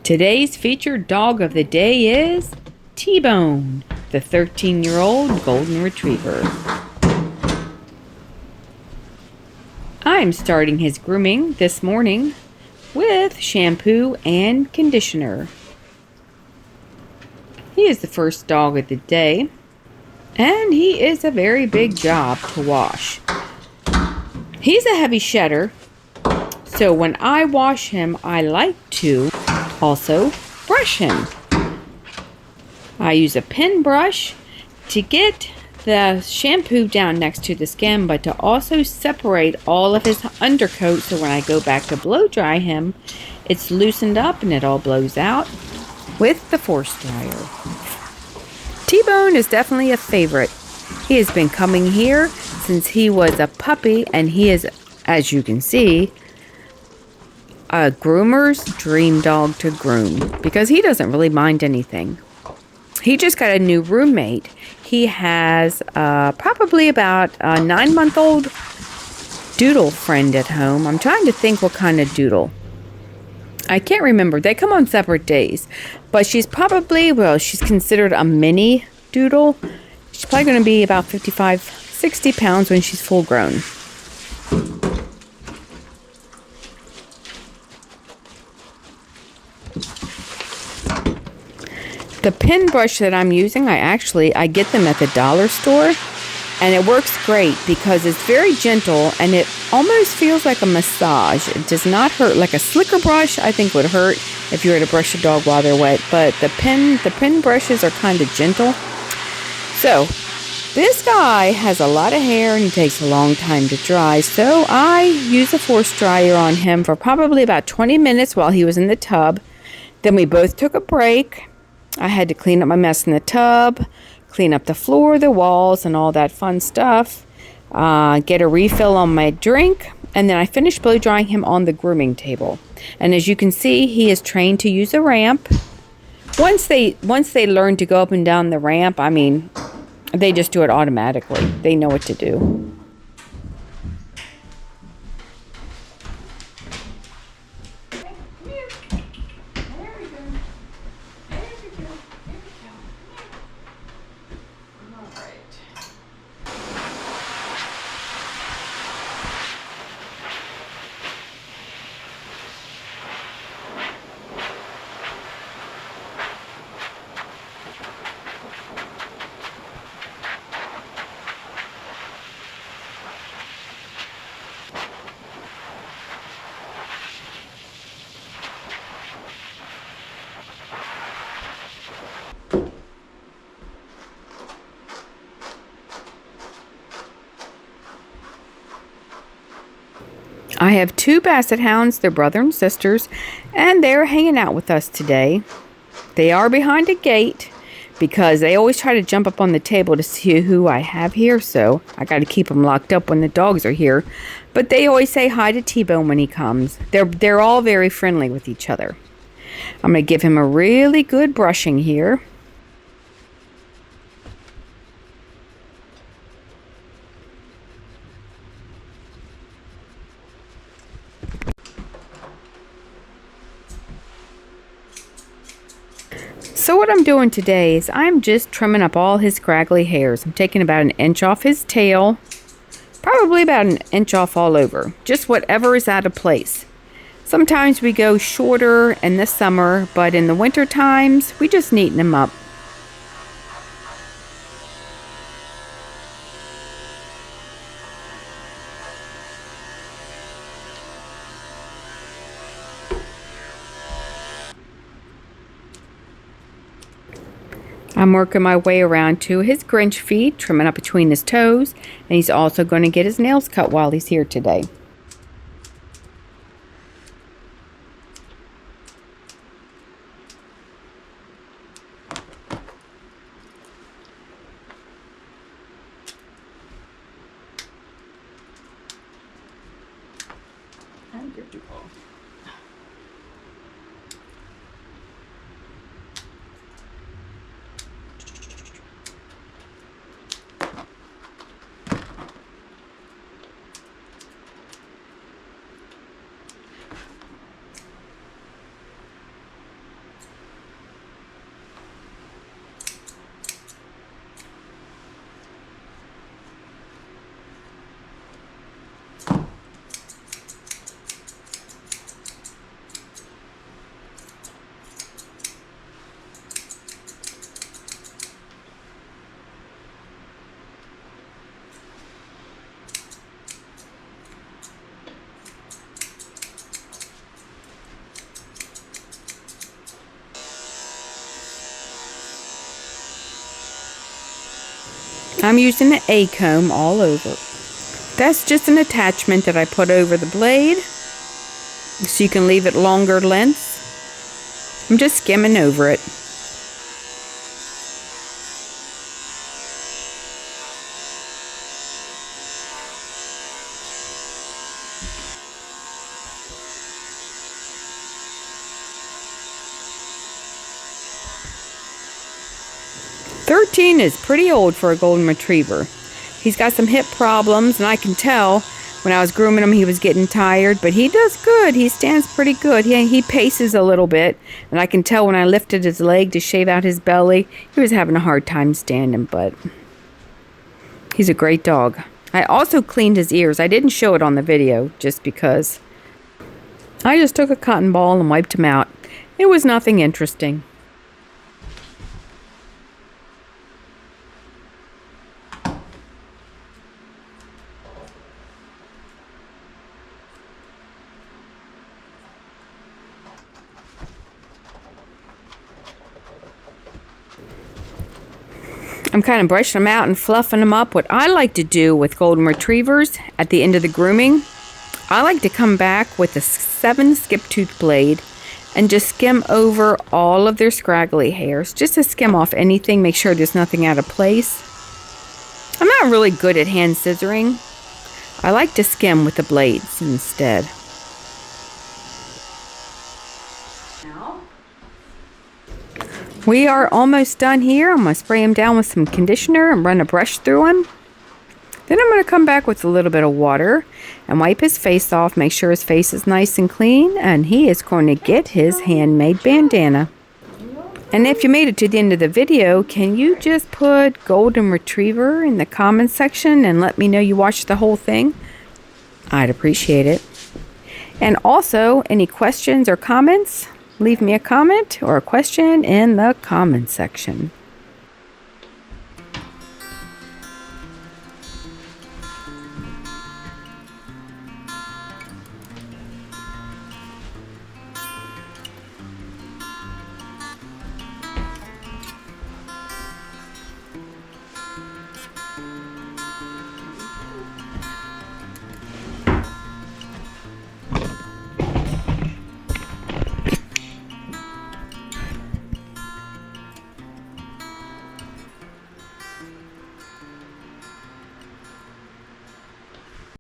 Today's featured dog of the day is T-Bone, the 13-year-old golden retriever. I'm starting his grooming this morning with shampoo and conditioner. He is the first dog of the day, and he is a very big job to wash. He's a heavy shedder, so when I wash him, I like to also brush him. I use a pin brush to get the shampoo down next to the skin, but to also separate all of his undercoat, so when I go back to blow dry him, it's loosened up and it all blows out with the force dryer. T-Bone is definitely a favorite. He has been coming here since he was a puppy, and he is, as you can see, a groomer's dream dog to groom because he doesn't really mind anything. He just got a new roommate. He has probably about a 9-month-old doodle friend at home. I'm trying to think what kind of doodle. I can't remember. They come on separate days. But she's probably, she's considered a mini doodle. She's probably going to be about 55, 60 pounds when she's full grown. The pin brush that I'm using, I get them at the dollar store, and it works great because it's very gentle and it almost feels like a massage. It does not hurt. Like a slicker brush, I think, would hurt if you were to brush a dog while they're wet, but the pin brushes are kind of gentle. So this guy has a lot of hair and he takes a long time to dry, so I use a force dryer on him for probably about 20 minutes while he was in the tub. Then we both took a break. I had to clean up my mess in the tub, clean up the floor, the walls, and all that fun stuff, get a refill on my drink, and then I finished blow drying him on the grooming table. And as you can see, he is trained to use a ramp. Once they learn to go up and down the ramp, I mean, they just do it automatically. They know what to do. I have 2 basset hounds, they're brother and sisters, and they're hanging out with us today. They are behind a gate because they always try to jump up on the table to see who I have here, so I got to keep them locked up when the dogs are here. But they always say hi to T-Bone when he comes. They're all very friendly with each other. I'm going to give him a really good brushing here. So what I'm doing today is I'm just trimming up all his scraggly hairs. I'm taking about an inch off his tail, probably about an inch off all over, just whatever is out of place. Sometimes we go shorter in the summer, but in the winter times, we just neaten them up. I'm working my way around to his Grinch feet, trimming up between his toes, and he's also going to get his nails cut while he's here today. I'm using the A comb all over. That's just an attachment that I put over the blade so you can leave it longer length. I'm just skimming over it. "13 is pretty old for a golden retriever. He's got some hip problems, and I can tell when I was grooming him he was getting tired, but he does good. He stands pretty good. He paces a little bit, and I can tell when I lifted his leg to shave out his belly, he was having a hard time standing, but he's a great dog. I also cleaned his ears. I didn't show it on the video just because. I just took a cotton ball and wiped him out. It was nothing interesting. I'm kind of brushing them out and fluffing them up. What I like to do with golden retrievers at the end of the grooming, I like to come back with a 7 skip tooth blade and just skim over all of their scraggly hairs, just to skim off anything, make sure there's nothing out of place. I'm not really good at hand scissoring. I like to skim with the blades instead. We are almost done here. I'm going to spray him down with some conditioner and run a brush through him. Then I'm going to come back with a little bit of water and wipe his face off, make sure his face is nice and clean, and he is going to get his handmade bandana. And if you made it to the end of the video, can you just put golden retriever in the comments section and let me know you watched the whole thing? I'd appreciate it. And also, any questions or comments? Leave me a comment or a question in the comment section.